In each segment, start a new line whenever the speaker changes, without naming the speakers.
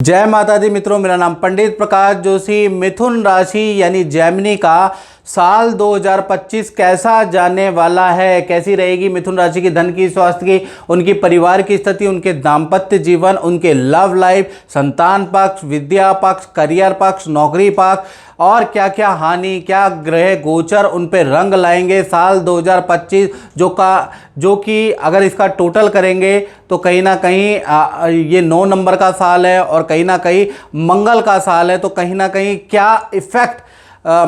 जय माता दी मित्रों, मेरा नाम पंडित प्रकाश जोशी। मिथुन राशि यानी जेमिनी का साल 2025 कैसा जाने वाला है, कैसी रहेगी मिथुन राशि की धन की, स्वास्थ्य की, उनकी परिवार की स्थिति, उनके दाम्पत्य जीवन, उनके लव लाइफ, संतान पक्ष, विद्या पक्ष, करियर पक्ष, नौकरी पक्ष और क्या क्या हानि, क्या ग्रह गोचर उन पे रंग लाएंगे साल 2025 जो कि अगर इसका टोटल करेंगे तो कहीं ना कहीं ये 9 नंबर का साल है और कहीं ना कहीं मंगल का साल है। तो कहीं ना कहीं क्या इफेक्ट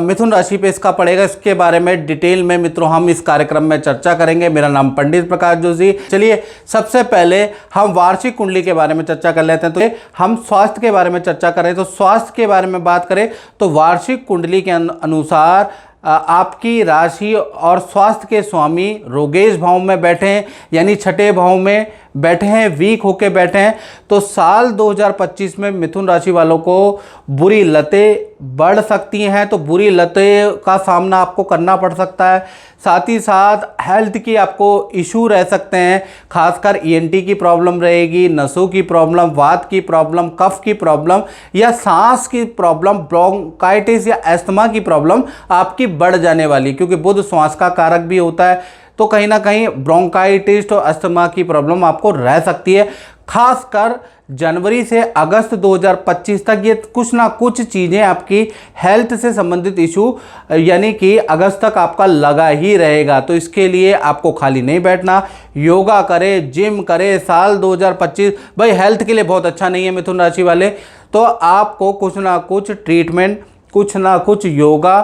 मिथुन राशि पे इसका पड़ेगा, इसके बारे में डिटेल में मित्रों हम इस कार्यक्रम में चर्चा करेंगे। मेरा नाम पंडित प्रकाश जोशी। चलिए सबसे पहले हम वार्षिक कुंडली के बारे में चर्चा कर लेते हैं। तो हम स्वास्थ्य के बारे में चर्चा करें तो स्वास्थ्य के बारे में बात करें तो वार्षिक कुंडली के अनुसार आपकी राशि और स्वास्थ्य के स्वामी रोगेश भाव में बैठे हैं, यानी छठे भाव में बैठे हैं, वीक होके बैठे हैं। तो साल 2025 में मिथुन राशि वालों को बुरी लतें बढ़ सकती हैं, तो बुरी लतें का सामना आपको करना पड़ सकता है। साथ ही साथ हेल्थ की आपको इशू रह सकते हैं, खासकर ईएनटी की प्रॉब्लम रहेगी, नसों की प्रॉब्लम, वात की प्रॉब्लम, कफ की प्रॉब्लम या सांस की प्रॉब्लम, ब्रोंकाइटिस या अस्थमा की प्रॉब्लम आपकी बढ़ जाने वाली, क्योंकि बुध श्वास का कारक भी होता है। तो कहीं ना कहीं ब्रोंकाइटिस और अस्थमा की प्रॉब्लम आपको रह सकती है। खासकर जनवरी से अगस्त 2025 तक ये कुछ ना कुछ चीज़ें आपकी हेल्थ से संबंधित इशू यानी कि अगस्त तक आपका लगा ही रहेगा। तो इसके लिए आपको खाली नहीं बैठना, योगा करें, जिम करें। साल 2025 भाई हेल्थ के लिए बहुत अच्छा नहीं है मिथुन राशि वाले, तो आपको कुछ ना कुछ ट्रीटमेंट, कुछ ना कुछ योगा,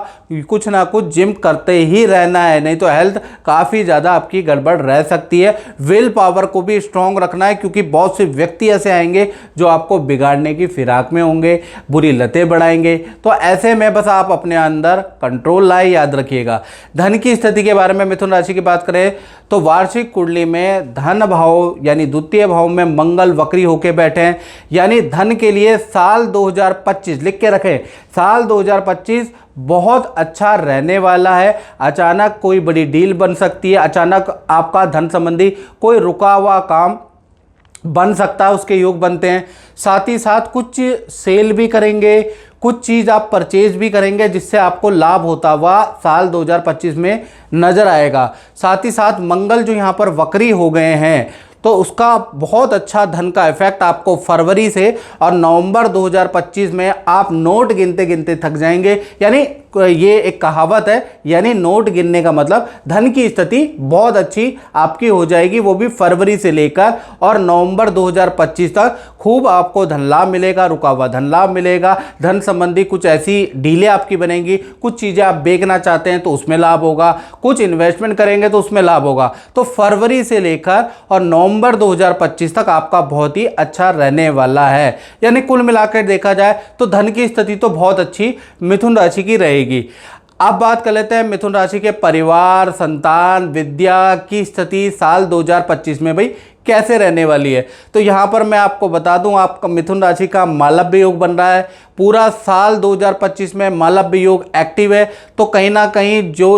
कुछ ना कुछ जिम करते ही रहना है, नहीं तो हेल्थ काफ़ी ज़्यादा आपकी गड़बड़ रह सकती है। विल पावर को भी स्ट्रॉन्ग रखना है, क्योंकि बहुत से व्यक्ति ऐसे आएंगे जो आपको बिगाड़ने की फिराक में होंगे, बुरी लतें बढ़ाएंगे। तो ऐसे में बस आप अपने अंदर कंट्रोल लाए, याद रखिएगा। धन की स्थिति के बारे में मिथुन राशि की बात करें तो वार्षिक कुंडली में धन भाव यानी द्वितीय भाव में मंगल वक्री होके बैठे हैं, यानी धन के लिए साल 2025 लिख के रखें, साल 2025 बहुत अच्छा रहने वाला है। अचानक कोई बड़ी डील बन सकती है, अचानक आपका धन संबंधी कोई रुका हुआ काम बन सकता है, उसके योग बनते हैं। साथ ही साथ कुछ सेल भी करेंगे, कुछ चीज़ आप परचेज भी करेंगे जिससे आपको लाभ होता हुआ साल 2025 में नजर आएगा। साथ ही साथ मंगल जो यहाँ पर वक्री हो गए हैं तो उसका बहुत अच्छा धन का इफेक्ट आपको फरवरी से और नवंबर 2025 में आप नोट गिनते गिनते थक जाएंगे। यानी ये एक कहावत है, यानी नोट गिनने का मतलब धन की स्थिति बहुत अच्छी आपकी हो जाएगी, वो भी फरवरी से लेकर और नवंबर 2025 तक खूब आपको धन लाभ मिलेगा, रुका हुआ धन लाभ मिलेगा। धन संबंधी कुछ ऐसी डीलें आपकी बनेंगी, कुछ चीज़ें आप बेचना चाहते हैं तो उसमें लाभ होगा, कुछ इन्वेस्टमेंट करेंगे तो उसमें लाभ होगा। तो फरवरी से लेकर और नवंबर 2025 तक आपका बहुत ही अच्छा रहने वाला है। यानी कुल मिलाकर देखा जाए तो धन की स्थिति तो बहुत अच्छी मिथुन राशि की रहेगी। अब बात कर लेते हैं मिथुन राशि के परिवार, संतान, विद्या की स्थिति साल 2025 में भाई कैसे रहने वाली है। तो यहाँ पर मैं आपको बता दूं, आपका मिथुन राशि का मालव्य योग बन रहा है। पूरा साल 2025 में मालव्य योग एक्टिव है। तो कहीं ना कहीं जो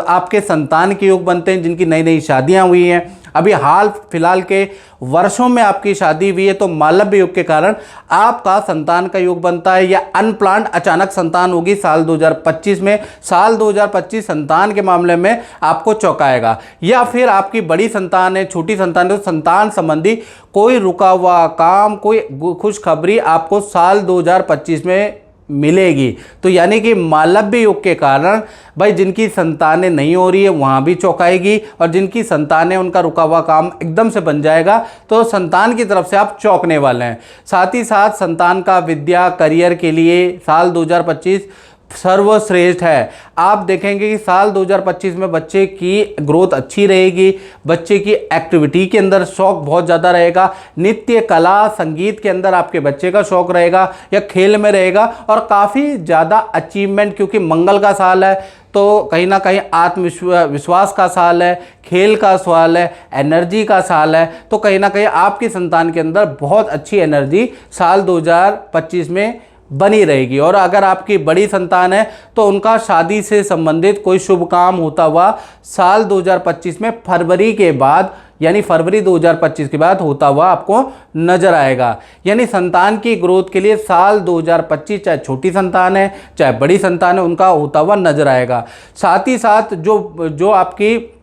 आपके संतान के योग बनते हैं, जिनकी नई नई शादियाँ हुई हैं, अभी हाल फिलहाल के वर्षों में आपकी शादी हुई है, तो मालव्य योग के कारण आपका संतान का योग बनता है, या अनप्लान्ड अचानक संतान होगी साल 2025 में। साल 2025 संतान के मामले में आपको चौंकाएगा, या फिर आपकी बड़ी संतान है, छोटी संतान है, तो संतान संबंधी कोई रुका हुआ काम, कोई खुशखबरी आपको साल 2025 में मिलेगी। तो यानी कि मालव्य योग के कारण भाई जिनकी संतानें नहीं हो रही है वहाँ भी चौंकाएगी, और जिनकी संतानें उनका रुका हुआ काम एकदम से बन जाएगा, तो संतान की तरफ से आप चौंकने वाले हैं। साथ ही साथ संतान का विद्या करियर के लिए साल 2025 सर्वश्रेष्ठ है। आप देखेंगे कि साल 2025 में बच्चे की ग्रोथ अच्छी रहेगी, बच्चे की एक्टिविटी के अंदर शौक बहुत ज़्यादा रहेगा, नृत्य कला संगीत के अंदर आपके बच्चे का शौक रहेगा या खेल में रहेगा, और काफ़ी ज़्यादा अचीवमेंट, क्योंकि मंगल का साल है तो कहीं ना कहीं आत्मविश्वास का साल है, खेल का साल है, एनर्जी का साल है। तो कहीं ना कहीं आपकी संतान के अंदर बहुत अच्छी एनर्जी साल 2025 में बनी रहेगी। और अगर आपकी बड़ी संतान है तो उनका शादी से संबंधित कोई शुभ काम होता हुआ साल 2025 में फरवरी के बाद यानी फरवरी 2025 के बाद होता हुआ आपको नजर आएगा। यानी संतान की ग्रोथ के लिए साल 2025 चाहे छोटी संतान है चाहे बड़ी संतान है उनका होता हुआ नजर आएगा। साथ ही साथ जो आपकी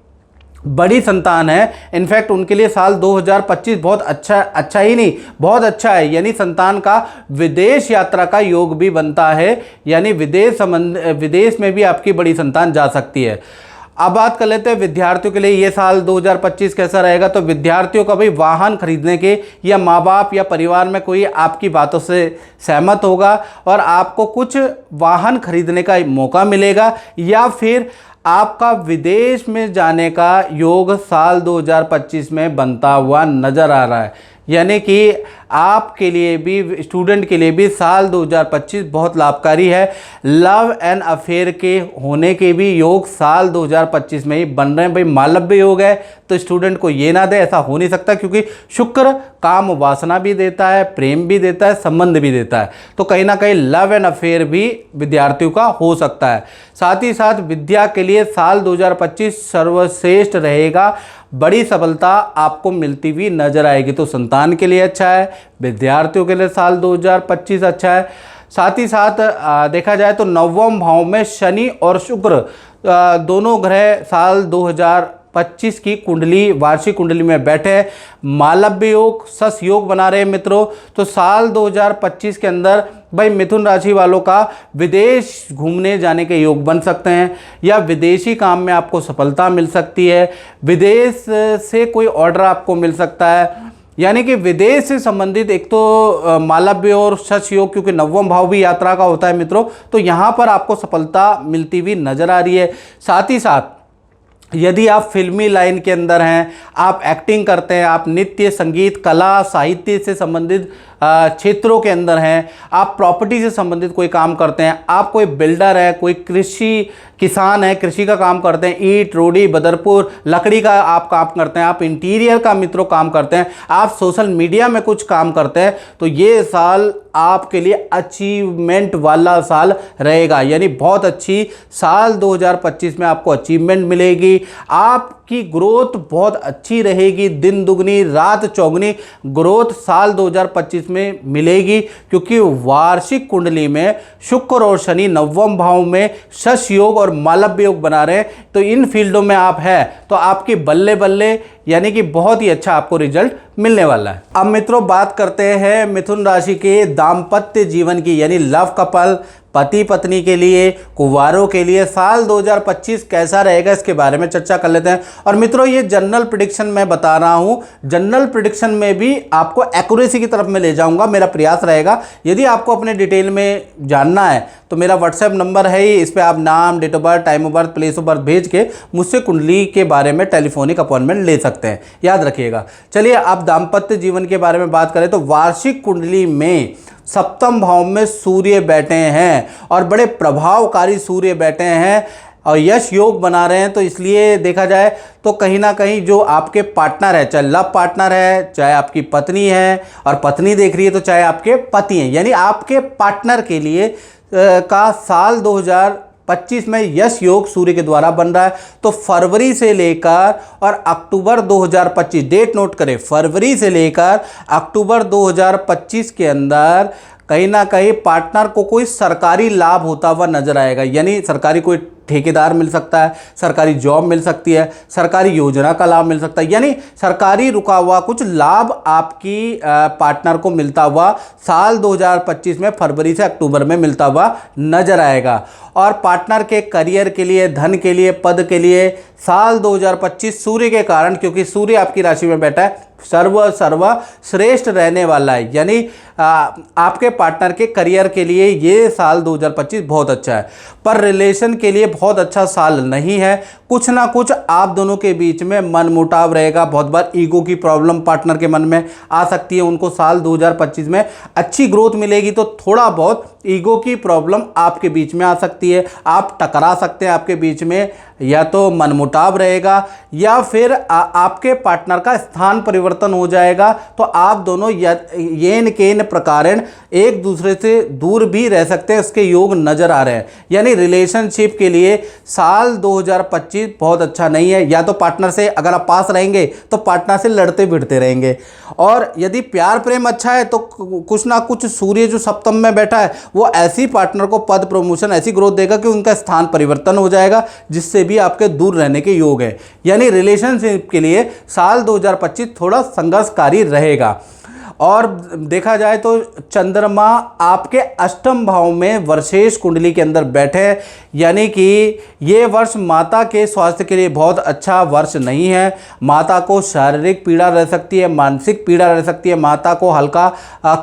बड़ी संतान है इनफैक्ट उनके लिए साल 2025 बहुत अच्छा ही नहीं बहुत अच्छा है। यानी संतान का विदेश यात्रा का योग भी बनता है, यानी विदेश में भी आपकी बड़ी संतान जा सकती है। अब बात कर लेते हैं विद्यार्थियों के लिए ये साल 2025 कैसा रहेगा। तो विद्यार्थियों का भी वाहन खरीदने के या माँ बाप या परिवार में कोई आपकी बातों से सहमत होगा और आपको कुछ वाहन खरीदने का मौका मिलेगा, या फिर आपका विदेश में जाने का योग साल 2025 में बनता हुआ नज़र आ रहा है। यानी कि आपके लिए भी, स्टूडेंट के लिए भी साल 2025 बहुत लाभकारी है। लव एंड अफेयर के होने के भी योग साल 2025 में ही बन रहे हैं। भाई मालव्य योग है तो स्टूडेंट को ये ना दे, ऐसा हो नहीं सकता, क्योंकि शुक्र काम वासना भी देता है, प्रेम भी देता है, संबंध भी देता है। तो कहीं ना कहीं लव एंड अफेयर भी विद्यार्थियों का हो सकता है। साथ ही साथ विद्या के लिए साल 2025 सर्वश्रेष्ठ रहेगा। बड़ी सफलता आपको मिलती हुई नजर आएगी। तो संतान के लिए अच्छा है, विद्यार्थियों के लिए साल 2025 अच्छा है। साथ ही साथ देखा जाए तो नवम भाव में शनि और शुक्र दोनों ग्रह साल 2025 की कुंडली, वार्षिक कुंडली में बैठे मालव्य योग, सस योग बना रहे हैं मित्रों। तो साल 2025 के अंदर भाई मिथुन राशि वालों का विदेश घूमने जाने के योग बन सकते हैं, या विदेशी काम में आपको सफलता मिल सकती है, विदेश से कोई ऑर्डर आपको मिल सकता है। यानी कि विदेश से संबंधित एक तो मालव्य और शश योग, क्योंकि नवम भाव भी यात्रा का होता है मित्रों, तो यहाँ पर आपको सफलता मिलती हुई नजर आ रही है। साथ ही साथ यदि आप फिल्मी लाइन के अंदर हैं, आप एक्टिंग करते हैं, आप नृत्य, संगीत, कला, साहित्य से संबंधित क्षेत्रों के अंदर हैं, आप प्रॉपर्टी से संबंधित कोई काम करते हैं, आप कोई बिल्डर है, कोई कृषि किसान है, कृषि का काम करते हैं, ईंट, रोड़ी, बदरपुर, लकड़ी का आप काम करते हैं, आप इंटीरियर का मित्रों काम करते हैं, आप सोशल मीडिया में कुछ काम करते हैं, तो ये साल आपके लिए अचीवमेंट वाला साल रहेगा। यानी बहुत अच्छी साल 2025 में आपको अचीवमेंट मिलेगी, आपकी ग्रोथ बहुत अच्छी रहेगी, दिन दुगनी रात चौगुनी ग्रोथ साल 2025 में मिलेगी, क्योंकि वार्षिक कुंडली में शुक्र और शनि नवम भाव में शश योग और मालव्य योग बना रहे हैं। तो इन फील्डों में आप हैं तो आपकी बल्ले बल्ले, यानी कि बहुत ही अच्छा आपको रिजल्ट मिलने वाला है। अब मित्रों बात करते हैं मिथुन राशि के दाम्पत्य जीवन की, यानी लव कपल, पति पत्नी के लिए, कुंवारों के लिए साल 2025 कैसा रहेगा इसके बारे में चर्चा कर लेते हैं। और मित्रों ये जनरल प्रेडिक्शन मैं बता रहा हूं, जनरल प्रेडिक्शन में भी आपको एक्यूरेसी की तरफ में ले जाऊंगा, मेरा प्रयास रहेगा। यदि आपको अपने डिटेल में जानना है तो मेरा व्हाट्सएप नंबर है ही, इस पर आप नाम, date of birth, time of birth, place of birth भेज के मुझसे कुंडली के बारे में टेलीफोनिक अपॉइंटमेंट ले सकते हैं, याद रखिएगा। चलिए अब दाम्पत्य जीवन के बारे में बात करें तो वार्षिक कुंडली में सप्तम भाव में सूर्य बैठे हैं और बड़े प्रभावकारी सूर्य बैठे हैं और यश योग बना रहे हैं। तो इसलिए देखा जाए तो कहीं ना कहीं जो आपके पार्टनर है, चाहे लव पार्टनर है, चाहे आपकी पत्नी है, और पत्नी देख रही है तो चाहे आपके पति हैं, यानी आपके पार्टनर के लिए का साल 2025 में यश योग सूर्य के द्वारा बन रहा है। तो फरवरी से लेकर और अक्टूबर 2025, डेट नोट करें, फरवरी से लेकर अक्टूबर 2025 के अंदर कहीं ना कहीं पार्टनर को कोई सरकारी लाभ होता हुआ नजर आएगा। यानी सरकारी कोई ठेकेदार मिल सकता है, सरकारी जॉब मिल सकती है, सरकारी योजना का लाभ मिल सकता है, यानी सरकारी रुका हुआ कुछ लाभ आपकी पार्टनर को मिलता हुआ साल 2025 में फरवरी से अक्टूबर में मिलता हुआ नजर आएगा। और पार्टनर के करियर के लिए, धन के लिए, पद के लिए साल 2025 सूर्य के कारण, क्योंकि सूर्य आपकी राशि में बैठा है, सर्वश्रेष्ठ रहने वाला है। यानी आपके पार्टनर के करियर के लिए ये साल 2025 बहुत अच्छा है, पर रिलेशन के लिए बहुत अच्छा साल नहीं है। कुछ ना कुछ आप दोनों के बीच में मनमुटाव रहेगा, बहुत बार ईगो की प्रॉब्लम पार्टनर के मन में आ सकती है। उनको साल 2025 में अच्छी ग्रोथ मिलेगी तो थोड़ा बहुत ईगो की प्रॉब्लम आपके बीच में आ सकती है, आप टकरा सकते हैं, आपके बीच में या तो मनमुटाव रहेगा या फिर आपके पार्टनर का स्थान परिवर्तन हो जाएगा। तो आप दोनों येन केन प्रकारेण एक दूसरे से दूर भी रह सकते हैं, इसके योग नजर आ रहे हैं। यानी रिलेशनशिप के लिए साल 2025 2025 बहुत अच्छा नहीं है। या तो पार्टनर से अगर आप पास रहेंगे तो पार्टनर से लड़ते भिड़ते रहेंगे, और यदि प्यार प्रेम अच्छा है तो कुछ ना कुछ सूर्य जो सप्तम में बैठा है वो ऐसी पार्टनर को पद प्रमोशन, ऐसी ग्रोथ देगा कि उनका स्थान परिवर्तन हो जाएगा, जिससे भी आपके दूर रहने के योग है। यानी रिलेशनशिप के लिए साल 2025 थोड़ा संघर्षकारी रहेगा। और देखा जाए तो चंद्रमा आपके अष्टम भाव में वर्षेश कुंडली के अंदर बैठे, यानी कि ये वर्ष माता के स्वास्थ्य के लिए बहुत अच्छा वर्ष नहीं है। माता को शारीरिक पीड़ा रह सकती है, मानसिक पीड़ा रह सकती है, माता को हल्का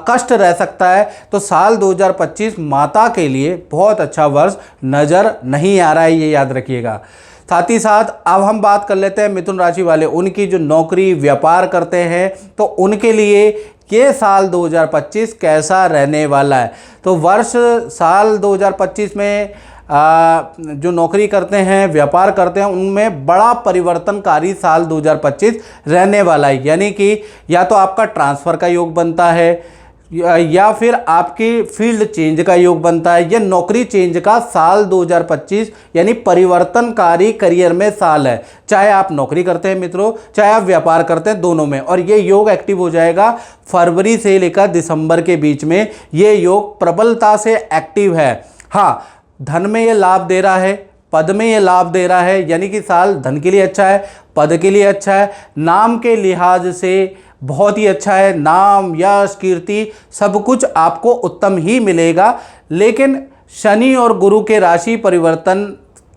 कष्ट रह सकता है। तो साल 2025 माता के लिए बहुत अच्छा वर्ष नज़र नहीं आ रहा है, ये याद रखिएगा। साथ ही साथ अब हम बात कर लेते हैं मिथुन राशि वाले, उनकी जो नौकरी व्यापार करते हैं तो उनके लिए ये साल 2025 कैसा रहने वाला है। तो वर्ष साल 2025 में जो नौकरी करते हैं, व्यापार करते हैं, उनमें बड़ा परिवर्तनकारी साल 2025 रहने वाला है। यानी कि या तो आपका ट्रांसफ़र का योग बनता है, या फिर आपकी फील्ड चेंज का योग बनता है, या नौकरी चेंज का साल 2025 यानी परिवर्तनकारी करियर में साल है। चाहे आप नौकरी करते हैं मित्रों, चाहे आप व्यापार करते हैं, दोनों में। और ये योग एक्टिव हो जाएगा फरवरी से लेकर दिसंबर के बीच में, ये योग प्रबलता से एक्टिव है। हाँ, धन में ये लाभ दे रहा है, पद में ये लाभ दे रहा है, यानी कि साल धन के लिए अच्छा है, पद के लिए अच्छा है, नाम के लिहाज से बहुत ही अच्छा है। नाम, यश, कीर्ति सब कुछ आपको उत्तम ही मिलेगा। लेकिन शनि और गुरु के राशि परिवर्तन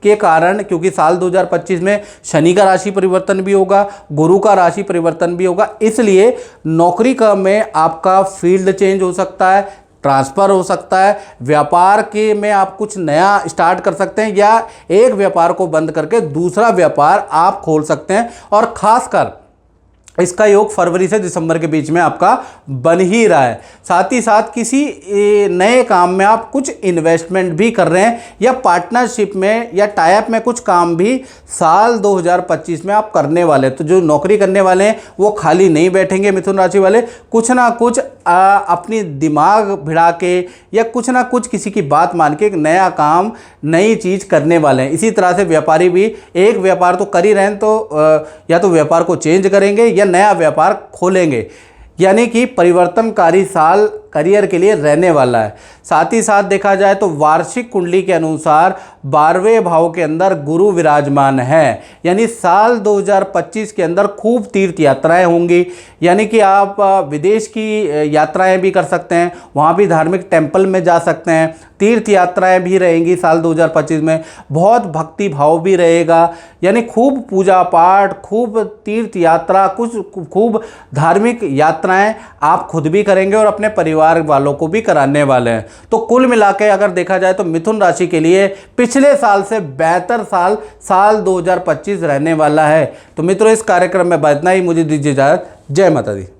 के कारण, क्योंकि साल 2025 में शनि का राशि परिवर्तन भी होगा, गुरु का राशि परिवर्तन भी होगा, इसलिए नौकरी का में आपका फील्ड चेंज हो सकता है, ट्रांसफ़र हो सकता है, व्यापार के में आप कुछ नया स्टार्ट कर सकते हैं, या एक व्यापार को बंद करके दूसरा व्यापार आप खोल सकते हैं। और ख़ासकर इसका योग फरवरी से दिसंबर के बीच में आपका बन ही रहा है। साथ ही साथ किसी नए काम में आप कुछ इन्वेस्टमेंट भी कर रहे हैं, या पार्टनरशिप में या टाइप में कुछ काम भी साल 2025 में आप करने वाले। तो जो नौकरी करने वाले हैं वो खाली नहीं बैठेंगे मिथुन राशि वाले, कुछ ना कुछ अपनी दिमाग भिड़ा के या कुछ ना कुछ किसी की बात मान के एक नया काम, नई चीज़ करने वाले हैं। इसी तरह से व्यापारी भी एक व्यापार तो कर ही रहे हैं, तो या तो व्यापार को चेंज करेंगे या नया व्यापार खोलेंगे। यानी कि परिवर्तनकारी साल करियर के लिए रहने वाला है। साथ ही साथ देखा जाए तो वार्षिक कुंडली के अनुसार 12वें भाव के अंदर गुरु विराजमान है, यानी साल 2025 के अंदर खूब तीर्थ यात्राएं होंगी। यानी कि आप विदेश की यात्राएं भी कर सकते हैं, वहाँ भी धार्मिक टेंपल में जा सकते हैं, तीर्थ यात्राएं भी रहेंगी साल 2025 में, बहुत भक्ति भाव भी रहेगा। यानी खूब पूजा पाठ, खूब तीर्थ यात्रा, कुछ खूब धार्मिक यात्राएं आप खुद भी करेंगे और अपने परिवार वालों को भी कराने वाले हैं। तो कुल मिलाकर अगर देखा जाए तो मिथुन राशि के लिए पिछले साल से बेहतर साल 2025 रहने वाला है। तो मित्रों, इस कार्यक्रम में इतना ही, मुझे दीजिए इजाजत। जय माता दी।